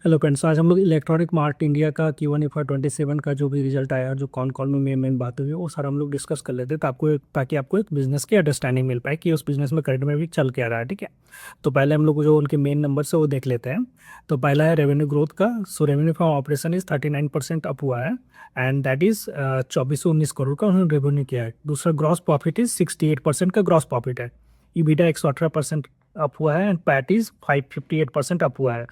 Hello friends, आज हम लोग इलेक्ट्रॉनिक मार्ट इंडिया का Q1 FY 27 का जो भी रिजल्ट आया, जो कौन कौन में मेन बात हुई, वो सारा हम लोग डिस्कस कर लेते हैं ताकि आपको एक बिजनेस की अंडरस्टैंडिंग मिल पाए कि उस बिजनेस में करंट में भी चल क्या रहा है। ठीक है, तो पहले हम लोग जो उनके मेन नंबर है वो देख लेते हैं। तो पहला है रेवेन्यू ग्रोथ का। So revenue from operation is 39% up हुआ है, एंड दैट इज 2419 करोड़ का उन्होंने रेवेन्यू किया है। दूसरा ग्रॉस प्रॉफिट इज 68% का ग्रॉस प्रॉफिट है। ईबीटा 118% अप हुआ है, एंड पैट इज 558% अप हुआ है।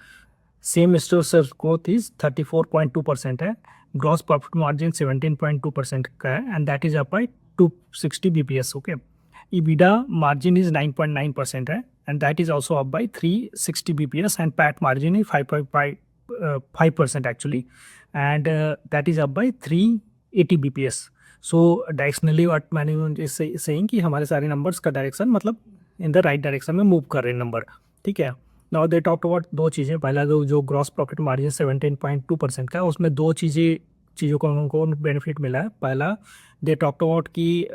Same store sales growth is 34.2% है। ग्रॉस प्रॉफिट मार्जिन 17.2% का है, and that is up by 260 bps। Okay, EBITDA margin is 9.9% है, and that is also up by 360 bps, and PAT margin is 5.5% actually, and that is up by 380 bps। So directionally what management is saying कि हमारे सारे numbers का direction मतलब in the right direction में move कर रहे हैं number. ठीक है, नाउ दे टॉक्ट अबाउट दो चीज़ें। पहला जो ग्रॉस प्रॉफिट मार्जिन 17.2% का है, उसमें दो चीज़ों को उनको बेनिफिट मिला है। पहला, दे टॉक्ट अबाउट कि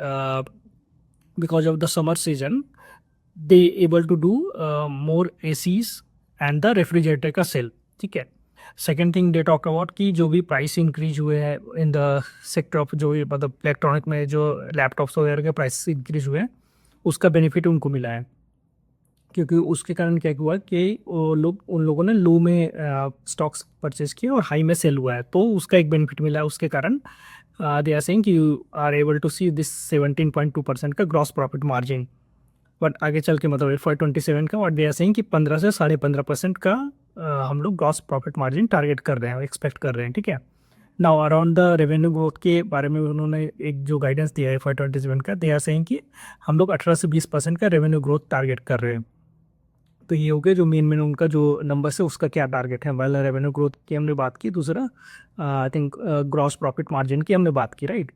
because of the summer season they able to do more ACs and the refrigerator का सेल। ठीक है, second thing they talk about कि जो भी प्राइस इंक्रीज हुए हैं इन द सेक्टर ऑफ जो भी मतलब इलेक्ट्रॉनिक में जो लैपटॉप्स वगैरह के प्राइस इंक्रीज हुए हैं, उसका बेनिफिट उनको मिला है। क्योंकि उसके कारण क्या हुआ कि उन लोगों ने लो में स्टॉक्स परचेज किए और हाई में सेल हुआ है, तो उसका एक बेनिफिट मिला है। उसके कारण दे आर सेइंग कि you are able to see this 17.2% का ग्रॉस प्रॉफिट मार्जिन। बट आगे चल के मतलब FY 27 का, और दे आर सेइंग कि 15 से 15.5% का हम लोग ग्रॉस प्रॉफिट मार्जिन टारगेट कर रहे हैं, एक्सपेक्ट कर रहे हैं। ठीक है, now around the revenue growth के बारे में उन्होंने एक जो गाइडेंस दिया है FY 27 का, दे आर सेइंग कि हम लोग 18 से 20% का रेवेन्यू ग्रोथ टारगेट कर रहे हैं। तो ये हो गया जो मेन उनका जो नंबर्स है उसका क्या टारगेट है। पहला रेवेन्यू ग्रोथ की हमने बात की, दूसरा I think gross profit margin की हमने बात की, राइट।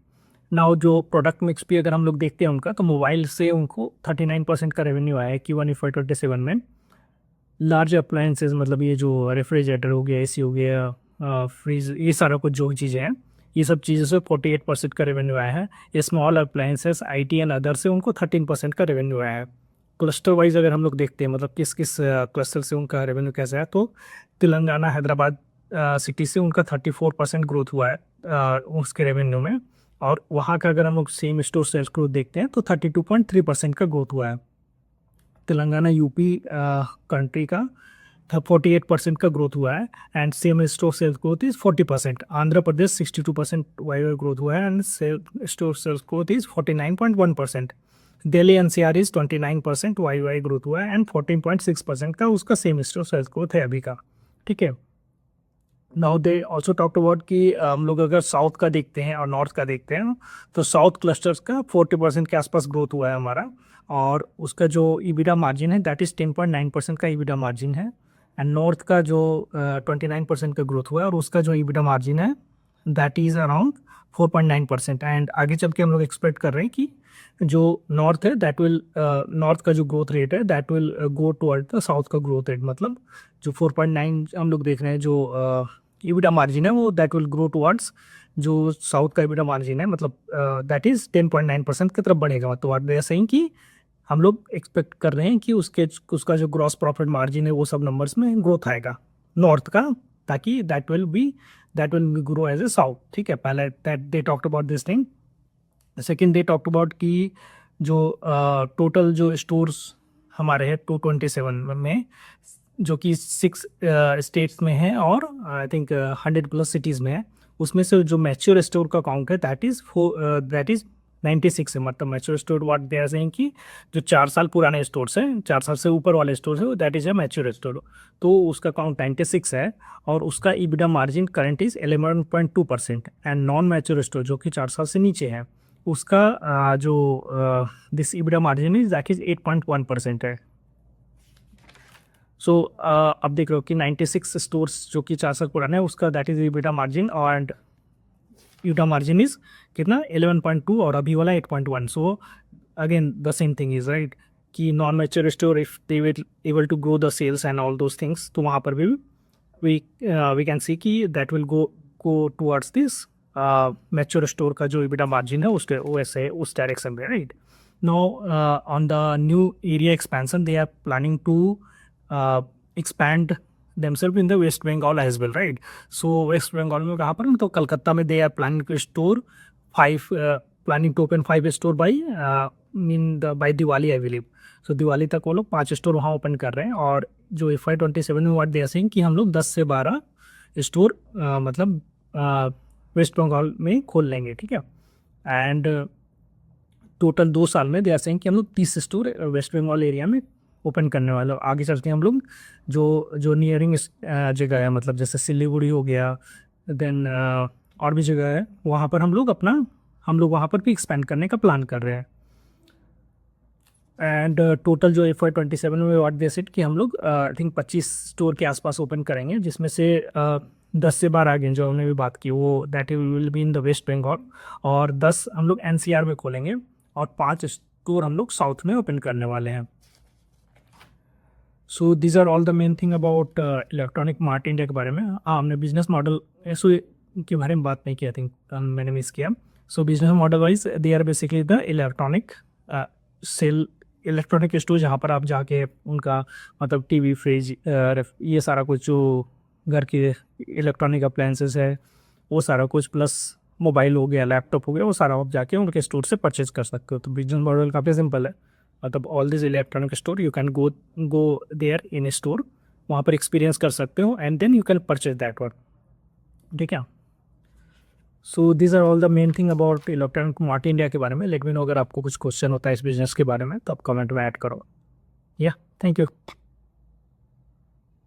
नाउ जो प्रोडक्ट मिक्स भी अगर हम लोग देखते हैं उनका, तो मोबाइल से उनको 39% का रेवेन्यू आया है Q1 FY 27 में। लार्ज अप्लायंसेज मतलब ये जो रेफ्रिजरेटर हो गया, AC हो गया, फ्रिज, ये सारा कुछ जो चीज़ें हैं, ये सब चीज़ों से 48% का रेवेन्यू आया है। ये small appliances, IT and other से उनको 13% का रेवेन्यू आया है। क्लस्टर वाइज अगर हम लोग देखते हैं मतलब किस किस क्लस्टर से उनका रेवेन्यू कैसा है, तो तेलंगाना हैदराबाद सिटी से उनका 34% ग्रोथ हुआ है उसके रेवेन्यू में। और वहाँ का अगर हम लोग सेम स्टोर सेल्स ग्रोथ देखते हैं तो 32.3% का ग्रोथ हुआ है। तेलंगाना यूपी कंट्री का 48% का ग्रोथ हुआ है, and same store sales growth is 40%। Andhra Pradesh 62% Y growth हुआ है, and store sales growth is 49.1%। Delhi NCR is 29% Y growth हुआ है, एंड 14.6% का उसका सेम स्टोर सेल्स ग्रोथ है अभी का। ठीक है, now they also talked about कि हम लोग अगर साउथ का देखते हैं और नॉर्थ का देखते हैं, तो साउथ क्लस्टर्स का 40% के आसपास ग्रोथ हुआ है हमारा, और उसका जो EBITDA मार्जिन है दैट इज 10.9% का EBITDA मार्जिन है। एंड नॉर्थ का जो 29% का ग्रोथ हुआ है और उसका जो EBITDA मार्जिन है दैट इज अराउंड 4.9%। एंड आगे चल के हम लोग एक्सपेक्ट कर रहे हैं कि जो नॉर्थ है दैट विल नॉर्थ का जो ग्रोथ रेट है that will go toward the south का ग्रोथ रेट। मतलब जो 4.9 हम लोग देख रहे हैं जो EBITDA मार्जिन है, वो दैट विल ग्रो टुवर्ड्स जो साउथ का EBITDA मार्जिन है, मतलब दैट इज 10.9% की तरफ बढ़ेगा। तो व्हाट दे आर सेइंग कि हम लोग एक्सपेक्ट कर रहे हैं कि उसका जो ग्रॉस प्रॉफिट मार्जिन है वो सब नंबर्स में ग्रोथ आएगा नॉर्थ का, ताकि that will grow as a south. ठीक है, पहले that they talked about this thing. Second they talked about कि जो टोटल जो स्टोर्स हमारे हैं 227 में, जो कि 6 स्टेट्स में है और आई थिंक 100+ सिटीज़ में है, उसमें से जो मैच्योर स्टोर का काउंट है दैट इज 96 है। मतलब mature store what they are saying कि जो 4 साल पुराने स्टोर्स हैं, 4 साल से ऊपर वाले स्टोर्स है, that is a mature store. तो उसका काउंट 96 है, और उसका EBITDA margin current is 11.2%। And non mature store जो कि 4 साल से नीचे है, उसका जो this EBITDA margin is that is 8.1% है। सो अब देख रहे हो कि 96 स्टोर्स जो कि 4 साल पुराना है, उसका दैट इज EBITDA मार्जिन, और EBITDA मार्जिन इज कितना 11.2, और अभी वाला 8.1। So again the same thing is right कि non mature store if they will able to grow the sales and all those things, तो वहाँ पर भी वी कैन सी कि that will go towards this mature store का जो EBITDA margin है उसके वैसे उस डायरेक्शन में, right. No, on the new area expansion they are planning to expand themselves in the West Bengal as well, right? So West Bengal में कहाँ पर, तो कलकत्ता में they are planning to store planning to open 5 store by by Diwali I believe. So Diwali तक वो लोग 5 store वहाँ open कर रहे हैं, और जो FY27 में व्हाट दे आर सेइंग कि हम लोग 10 से 12 स्टोर मतलब वेस्ट बंगाल में खोल लेंगे, ठीक है। एंड टोटल 2 साल में दे आर सेइंग कि हम लोग 30 स्टोर वेस्ट बंगाल एरिया में ओपन करने वाले। आगे चल के हम लोग जो नियरिंग जगह है, मतलब जैसे सिलीगुड़ी हो गया, देन और भी जगह है, वहाँ पर हम लोग वहाँ पर भी एक्सपेंड करने का प्लान कर रहे हैं। एंड टोटल जो FY27 में व्हाट दे सेड कि हम लोग आई थिंक 25 स्टोर के आसपास ओपन करेंगे, जिसमें से 10 से 12 आगे जो हमने भी बात की वो that will be in the West Bengal, और 10 हम लोग NCR में खोलेंगे, और 5 स्टोर हम लोग साउथ में ओपन करने वाले हैं। So these are all the main thing about Electronic Mart India के बारे में। हमने बिजनेस मॉडल के बारे में बात नहीं किया, थिंक मैंने मिस किया। So business model wise they are basically the electronic sale electronic store, जहाँ पर आप जाके उनका मतलब टीवी, फ्रिज, ये सारा कुछ जो घर के इलेक्ट्रॉनिक अप्लायंसेस है वो सारा कुछ, प्लस मोबाइल हो गया, लैपटॉप हो गया, वो सारा आप जाके उनके स्टोर से परचेज कर सकते हो। तो बिजनेस मॉडल काफ़ी सिंपल है, मतलब all this electronic store you can go there in store, वहाँ पर एक्सपीरियंस कर सकते हो, and then you can purchase that one, ठीक है। So these are all the main thing about Electronic Mart India के बारे में। लेट मी नो अगर आपको कुछ क्वेश्चन होता है इस बिजनेस के बारे में तो आप कमेंट में ऐड करो। या थैंक यू।